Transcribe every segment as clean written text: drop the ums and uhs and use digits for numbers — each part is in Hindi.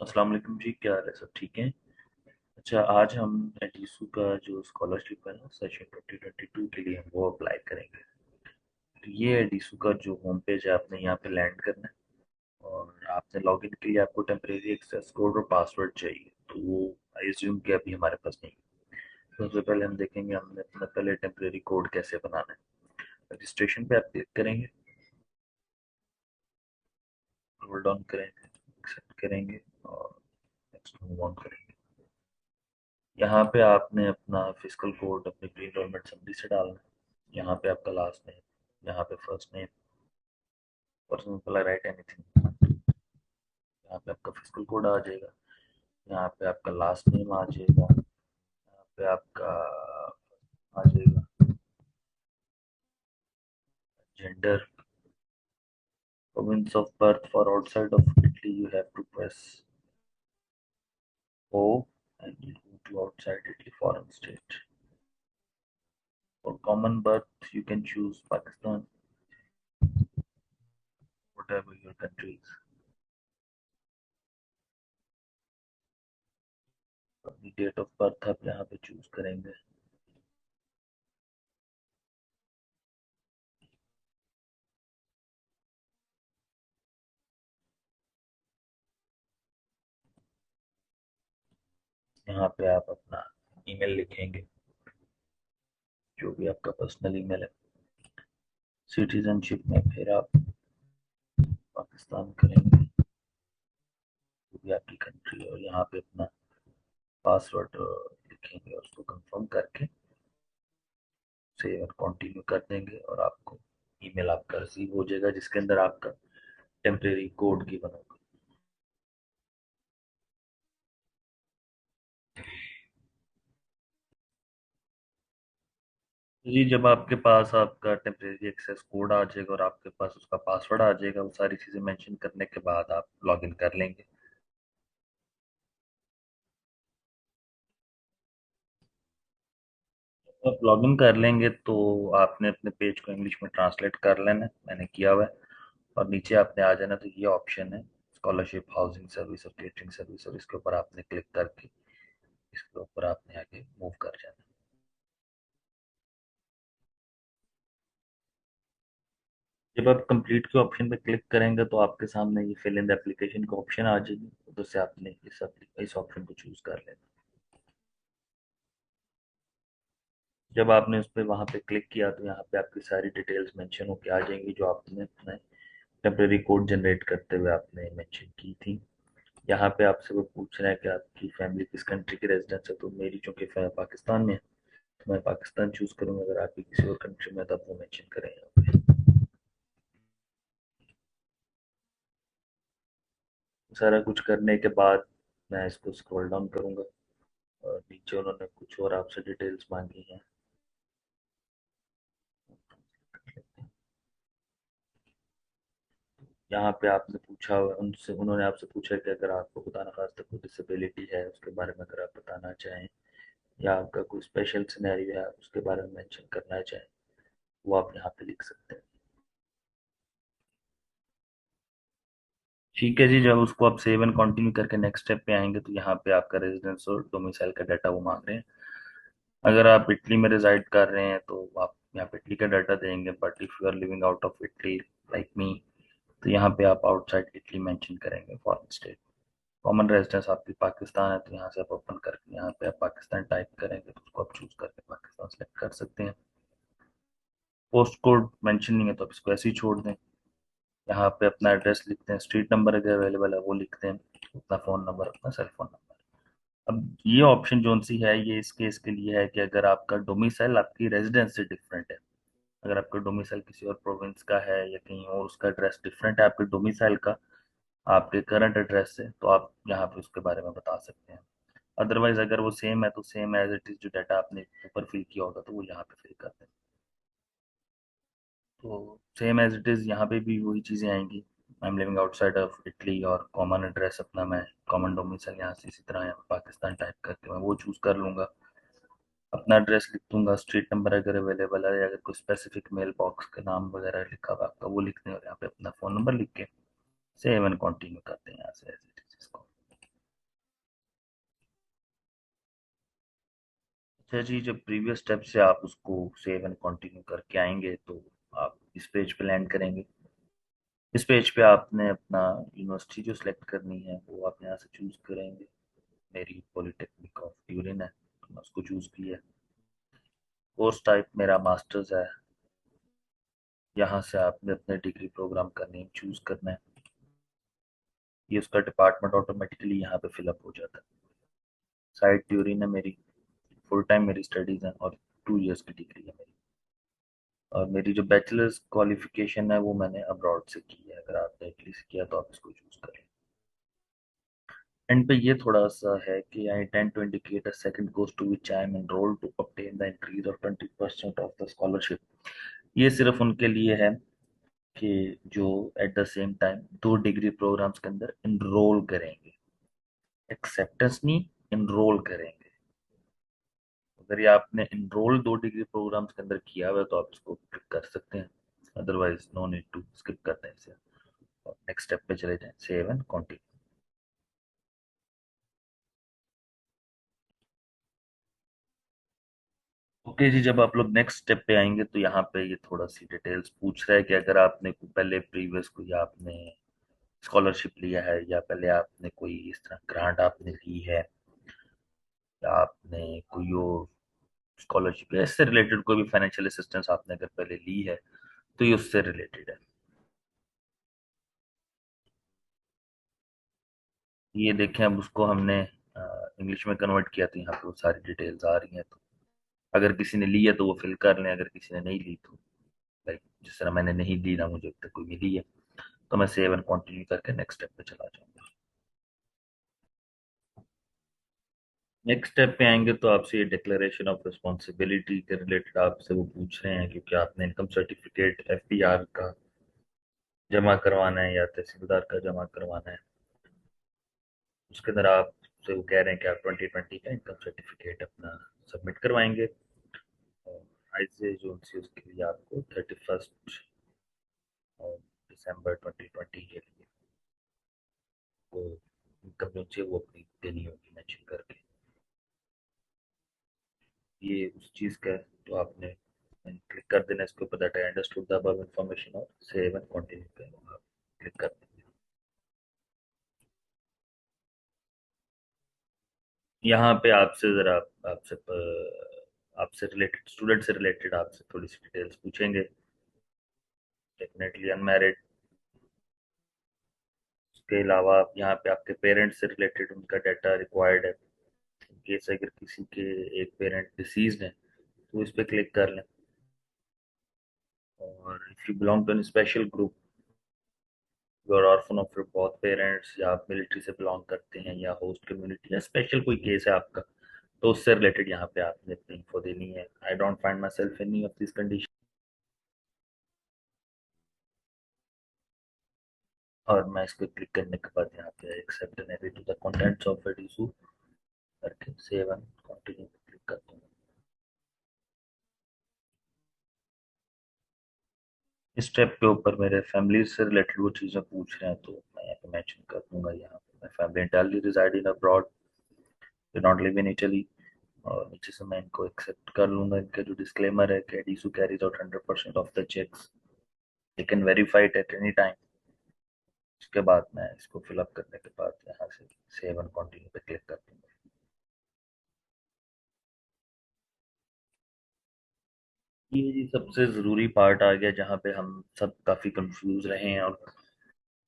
अस्सलाम वालेकुम जी, क्या हाल है? सब ठीक हैं? अच्छा, आज हम एडीसू का जो स्कॉलरशिप है ना सेशन 2022 के लिए, हम वो अप्लाई करेंगे। तो ये एडीसू का जो होम पेज है, आपने यहाँ पे लैंड करना है और आपने लॉगिन के लिए आपको टेम्परेरी एक्सेस कोड और पासवर्ड चाहिए। तो वो आई एज्यूम कि अभी हमारे पास नहीं है। सबसे पहले हम देखेंगे हमने अपना पहले टेम्परेरी कोड कैसे बनाना है। रजिस्ट्रेशन पे आप क्लिक करेंगे, स्क्रॉल डाउन करेंगे, एक्सेप्ट करेंगे और नेक्स्ट मूव ऑन करेंगे। यहाँ पे आपने अपना फिजिकल कोड अपनी प्री एनरोलमेंट समरी से डालना है। यहाँ पे आपका लास्ट नेम, यहाँ पे फर्स्ट नेम, पर्सनल भला राइट एनीथिंग। यहाँ पे आपका फिजिकल कोड आ जाएगा, यहाँ पे आपका लास्ट नेम आ जाएगा, यहाँ पे आपका आ जाएगा gender, province of birth for outside of Italy you have to press O, and you go to outside Italy foreign state. For common birth you can choose Pakistan, whatever your country is. अपनी डेट ऑफ बर्थ आप यहाँ पे चूज करेंगे। यहाँ पे आप अपना ईमेल लिखेंगे, जो भी आपका पर्सनल ईमेल है। सिटीजनशिप में फिर आप पाकिस्तान करेंगे, जो भी आपकी कंट्री है, और यहाँ पे अपना पासवर्ड लिखेंगे और उसको कंफर्म करके सेव और कंटिन्यू कर देंगे और आपको ईमेल आपका रिसीव हो जाएगा, जिसके अंदर आपका टेम्परेरी कोड गिवन होगा। जी, जब आपके पास आपका टेम्परेरी एक्सेस कोड आ जाएगा और आपके पास उसका पासवर्ड आ जाएगा, वो सारी चीज़ें मेंशन करने के बाद आप लॉगिन कर लेंगे। आप लॉगिन कर लेंगे तो आपने अपने पेज को इंग्लिश में ट्रांसलेट कर लेना है, मैंने किया हुआ है। और नीचे आपने आ जाना, तो ये ऑप्शन है स्कॉलरशिप, हाउसिंग सर्विस और केटरिंग सर्विस, और इसके ऊपर आपने क्लिक करके इसके ऊपर आपने आगे मूव कर जाना। जब आप कंप्लीट के ऑप्शन पे क्लिक करेंगे तो आपके सामने ये फिल इन द एप्लीकेशन का ऑप्शन आ जाएगी, उधर से आपने इस ऑप्शन को चूज कर लेना। जब आपने उस पर वहाँ पे क्लिक किया तो यहाँ पे आपकी सारी डिटेल्स मेंशन होके आ जाएंगी, जो आपने अपने टेम्परेरी कोड जनरेट करते हुए आपने मेंशन की थी। यहाँ पे आपसे वो पूछ रहा है कि आपकी फैमिली किस कंट्री की रेजिडेंस है। तो मेरी चूंकि पाकिस्तान में है, तो मैं पाकिस्तान चूज करूंगा। अगर आपकी किसी और कंट्री में है, तब वो मेंशन करें यहाँ पे। सारा कुछ करने के बाद मैं इसको स्क्रॉल डाउन करूंगा और नीचे उन्होंने कुछ और आपसे डिटेल्स मांगी हैं। यहाँ पे आपने पूछा, उनसे उन्होंने आपसे पूछा कि अगर आपको खुदा न खास्ता कोई डिसेबिलिटी है उसके बारे में अगर आप बताना चाहें, या आपका कोई स्पेशल सिनेरियो है उसके बारे में मेंशन करना चाहें, वो आप यहाँ पे लिख सकते हैं। ठीक है जी, जब उसको आप सेव एंड कंटिन्यू करके नेक्स्ट स्टेप पे आएंगे तो यहाँ पे आपका रेजिडेंस और डोमिसाइल का डाटा वो मांग रहे हैं। अगर आप इटली में रिजाइड कर रहे हैं तो आप यहाँ पे इटली का डाटा देंगे, but if you are living out of Italy like me, तो यहाँ पे आप आउटसाइड इटली मेंशन करेंगे फॉरेन स्टेट। कॉमन रेजिडेंस आपकी पाकिस्तान है, तो यहाँ से आप ओपन करके यहाँ पे आप पाकिस्तान टाइप करेंगे तो उसको आप चूज करके पाकिस्तान सेलेक्ट कर सकते हैं। पोस्ट कोड मेंशन नहीं है तो आप इसको ऐसे ही छोड़ दें। यहाँ पे अपना एड्रेस लिखते हैं, स्ट्रीट नंबर अगर अवेलेबल है वो लिखते हैं, अपना फ़ोन नंबर, अपना सेल फोन नंबर। अब ये ऑप्शन जोन सी है, ये इस केस के लिए है कि अगर आपका डोमिसाइल आपकी रेजिडेंस से डिफरेंट है। अगर आपका डोमिसाइल किसी और प्रोविंस का है या कहीं और उसका एड्रेस डिफरेंट है आपके डोमिसाइल का, आपके करंट एड्रेस से, तो आप यहाँ पे उसके बारे में बता सकते हैं। अदरवाइज अगर वो सेम है तो सेम एज इट इज जो डाटा आपने ऊपर फिल किया होगा तो वो यहाँ पे फिल कर दें। तो सेम एज इट इज यहाँ पे भी वही चीज़ें आएंगी। I am living outside of Italy और कॉमन एड्रेस अपना मैं कॉमन डोमिसाइल यहाँ से इसी तरह यहाँ पे पाकिस्तान टाइप करके मैं वो चूज़ कर लूँगा। अपना एड्रेस लिख दूंगा, स्ट्रीट नंबर अगर अवेलेबल है, या अगर कोई स्पेसिफिक मेल बॉक्स का नाम वगैरह लिखा हुआ आपका वो लिखते हैं, और यहाँ पे अपना फ़ोन नंबर लिख के सेव एंड कंटिन्यू करते हैं यहाँ से एज इट इज इसको। अच्छा जी, जब प्रीवियस स्टेप से आप उसको सेव एंड कंटिन्यू करके आएंगे तो आप इस पेज पे लैंड करेंगे। इस पेज पे आपने अपना यूनिवर्सिटी जो सिलेक्ट करनी है वो आप यहाँ से चूज करेंगे। मेरी पॉलिटेक्निक ऑफ ट्यूरिन है तो मैं उसको चूज किया। कोर्स टाइप मेरा मास्टर्स है। यहाँ से आपने अपने डिग्री प्रोग्राम का नेम चूज करना है। ये उसका डिपार्टमेंट ऑटोमेटिकली यहाँ पे फिलअप हो जाता है। साइड ट्यूरिन है मेरी। फुल टाइम मेरी स्टडीज हैं और 2 इयर्स की डिग्री है मेरी। और मेरी जो बैचलर्स क्वालिफिकेशन है वो मैंने अब्रॉड से की है। अगर आपने इटली से किया तो आप इसको चूज करें। एंड पे ये थोड़ा सा है कि I intend to indicate a second course to which I am enrolled to obtain the increase of 20% of the scholarship. ये सिर्फ उनके लिए है कि जो at the same time 2 degree programmes के अंदर इनरोल करेंगे। एक्सेप्टेंस नहीं, इनरोल करेंगे। अगर ये आपने इनरोल 2 डिग्री प्रोग्राम्स के अंदर किया हुआ है तो आप इसको क्लिक कर सकते हैं। Otherwise no need to skip करते हैं इसे। और नेक्स्ट स्टेप पे चले जाएं, सेव एंड कंटिन्यू। ओके जी, जब आप लोग नेक्स्ट स्टेप पे आएंगे तो यहाँ पे ये थोड़ा सी डिटेल्स पूछ रहा है कि अगर आपने पहले प्रीवियस कोई आपने स्कॉलरशिप लिया है या पहले आपने कोई इस तरह ग्रांट आपने ली है या आपने कोई और स्कॉलरशिप या इससे रिलेटेड कोई भी फाइनेंशियल असिस्टेंस आपने अगर पहले ली है तो ये उससे रिलेटेड है। ये देखें, अब उसको हमने इंग्लिश में कन्वर्ट किया तो यहाँ पे वो सारी डिटेल्स आ रही हैं। तो अगर किसी ने ली है तो वो फिल कर लें, अगर किसी ने नहीं ली तो लाइक जिस तरह मैंने नहीं ली ना मुझे अब तक कोई मिली है तो मैं सेव एंड कंटिन्यू करके नेक्स्ट स्टेप पे चला जाऊंगा। नेक्स्ट स्टेप पे आएंगे तो आपसे ये डिक्लेरेशन ऑफ रिस्पॉन्सिबिलिटी के रिलेटेड आपसे वो पूछ रहे हैं कि क्या आपने इनकम सर्टिफिकेट एफपीआर का जमा करवाना है या तहसीलदार का जमा करवाना है। उसके अंदर आप से वो कह रहे हैं कि आप 2020 का इनकम सर्टिफिकेट अपना सबमिट करवाएंगे। और आज से जो सी उसके लिए आपको 31 दिसंबर 2020 के लिए वो इनकम जो चाहिए वो अपनी देनी होगी मेंशन करके। ये उस चीज़ का है तो आपने क्लिक कर देना इसके ऊपर, that I understood the above information और सेव एंड कंटिन्यू पे आप क्लिक कर देंगे। यहाँ पे आपसे ज़रा आपसे आपसे रिलेटेड स्टूडेंट से रिलेटेड आपसे थोड़ी सी डिटेल्स पूछेंगे। Definitely unmarried. उसके अलावा यहाँ पे आपके पेरेंट्स से रिलेटेड उनका डाटा रिक्वायर्ड है। केस अगर किसी के एक पेरेंट डिसीज्ड है तो इस पे क्लिक कर लें। और if you belong to an special group, you are orphan of your both parents, या आप मिलिट्री से बिलोंग करते हैं या होस्ट कम्युनिटी या स्पेशल कोई केस है आपका तो उससे रिलेटेड यहाँ पे आपने अपनी इन्फो देनी है। I don't find myself any of this condition. और मैं इसको क्लिक करने के बाद यहाँ पे accept and agree to the contents of it issue करके सेव एंड कंटिन्यू क्लिक कर दूंगा। इस स्टेप के ऊपर मेरे फैमिली से रिलेटेड वो चीज़ें पूछ रहे हैं तो मैं यहाँ पे मेंशन कर दूंगा। यहाँ पे मैं family entirely reside in abroad, they not live in Italy. और नीचे से मैं इनको एक्सेप्ट कर लूंगा। इनका जो डिस्क्लेमर है कि एडिसू carries out 100% of the checks, they can verify it at any time. उसके बाद मैं इसको फिलअप करने के बाद यहाँ से सेव एंड कंटिन्यू पे क्लिक कर दूंगा। ये जी सबसे ज़रूरी पार्ट आ गया जहाँ पे हम सब काफ़ी कंफ्यूज रहे हैं और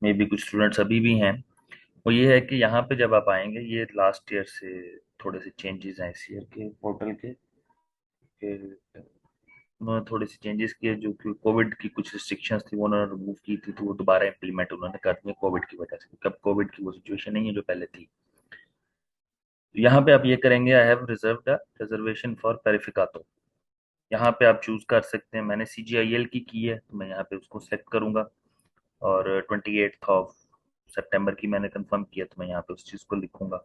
मे बी कुछ स्टूडेंट्स अभी भी हैं। वो ये है कि यहाँ पे जब आप आएंगे, ये लास्ट ईयर से थोड़े से चेंजेस हैं इस ईयर के पोर्टल के उन्होंने थोड़ी सी चेंजेस किए जो कि कोविड की कुछ रिस्ट्रिक्शंस थी वो उन्होंने रिमूव की थी तो वो दोबारा इम्प्लीमेंट उन्होंने कर दी कोविड की वजह से, क्योंकि अब कोविड की वो सिचुएशन नहीं है जो पहले थी। तो यहाँ पे आप ये करेंगे, I have reserved a reservation for पेरिफिकातो। यहाँ पे आप चूज कर सकते हैं। मैंने CGIL की है तो मैं यहाँ पे उसको सेलेक्ट करूंगा। और 28 सितंबर की मैंने कंफर्म किया तो मैं यहाँ पे उस चीज़ को लिखूंगा।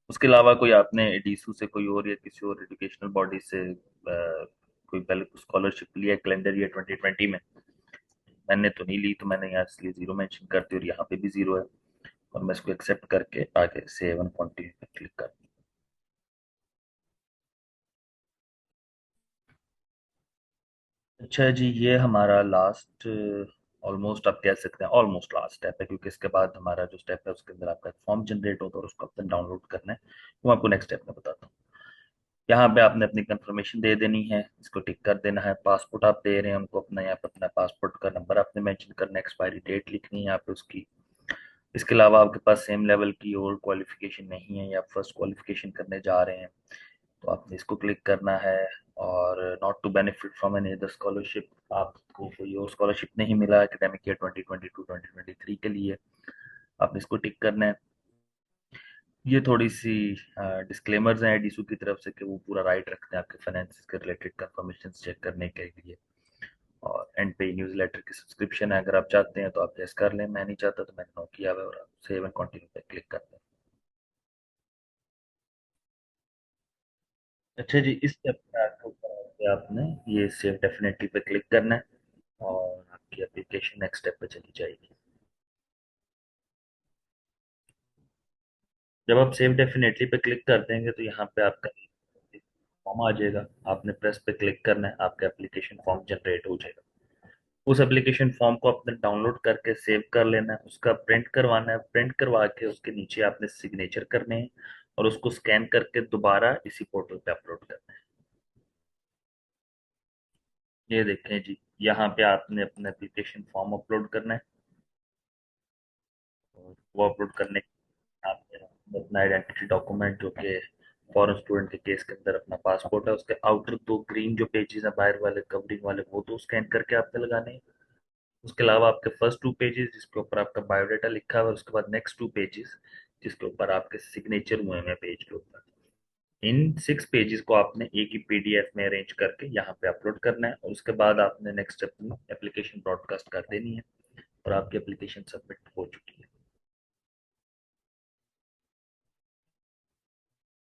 उसके अलावा कोई आपने डीसू से कोई और या किसी और एजुकेशनल बॉडी से कोई पहले स्कॉलरशिप लिया कैलेंडर ईयर 2020 में, मैंने तो नहीं ली तो मैंने यहाँ इसलिए जीरो मेंशन कर दी और यहाँ पे भी जीरो है। और मैं इसको एक्सेप्ट करके आगे सेव एंड कंटिन्यू पे क्लिक कर अच्छा जी, ये हमारा लास्ट, ऑलमोस्ट आप कह सकते हैं ऑलमोस्ट लास्ट स्टेप है, क्योंकि इसके बाद हमारा जो स्टेप है उसके अंदर आपका एक फॉर्म जनरेट होता है और उसको आपने डाउनलोड करना है। वो मैं आपको नेक्स्ट स्टेप में बताता हूँ। यहाँ पे आपने अपनी कंफर्मेशन दे देनी है, इसको टिक कर देना है। पासपोर्ट आप दे रहे हैं उनको, अपना यहाँ पे अपना पासपोर्ट का नंबर आपने मेंशन करना है, एक्सपायरी डेट लिखनी है यहाँ पे उसकी। इसके अलावा आपके पास सेम लेवल की और क्वालिफिकेशन नहीं है या फर्स्ट क्वालिफिकेशन करने जा रहे हैं तो आपने इसको क्लिक करना है। और not to benefit from any other scholarship, आपको कोई और स्कॉलरशिप नहीं मिला एकेडमिक ईयर 2022 2023 के लिए, आपने इसको टिक करना है। ये थोड़ी सी डिस्क्लेमर्स हैं एडीसू की तरफ से कि वो पूरा राइट रखते हैं आपके फाइनेंस के रिलेटेड कंफर्मेशन चेक करने के लिए। और एंड पे न्यूज़ लेटर की सब्सक्रिप्शन है, अगर आप चाहते हैं तो आप यस कर लें, मैं नहीं चाहता तो मैंने नो किया हुआ है, और आप सेव एंड कंटिन्यू पे क्लिक कर दें। अच्छा जी, इस स्टेप पे आपके ऊपर आके आपने ये सेव डेफिनेटली पे क्लिक करना है और आपकी एप्लीकेशन नेक्स्ट स्टेप पे चली जाएगी। जब आप सेव डेफिनेटली पे क्लिक कर देंगे तो यहाँ पे आपका फॉर्म आ जाएगा, आपने प्रेस पे क्लिक करना है, आपका एप्लीकेशन फॉर्म जनरेट हो जाएगा। उस एप्लीकेशन फॉर्म को आपने डाउनलोड करके सेव कर लेना है, उसका प्रिंट करवाना है, प्रिंट करवा के उसके नीचे आपने सिग्नेचर करने हैं और उसको स्कैन करके दोबारा इसी पोर्टल पे अपलोड करना है। ये देखें जी, यहाँ पे आपने अपना एप्लीकेशन फॉर्म अपलोड करना है और वो अपलोड करने के बाद आपने अपना आइडेंटिटी डॉक्यूमेंट, जो कि फॉरेन स्टूडेंट के केस के अंदर अपना पासपोर्ट है, उसके आउटर दो ग्रीन जो पेजेस हैं बाहर वाले कवरिंग वाले, वो तो स्कैन करके आपने लगाने हैं। उसके अलावा आपके फर्स्ट टू पेजेस जिसके ऊपर आपका बायोडाटा लिखा हुआ है, उसके बाद नेक्स्ट टू पेजेस जिसके ऊपर आपके सिग्नेचर हुए हैं पेज के ऊपर, इन 6 पेजेस को आपने एक ही पीडीएफ में अरेंज करके यहाँ पे अपलोड करना है। और उसके बाद आपने नेक्स्ट स्टेप में एप्लीकेशन ब्रॉडकास्ट कर देनी है और आपकी एप्लीकेशन सबमिट हो चुकी है।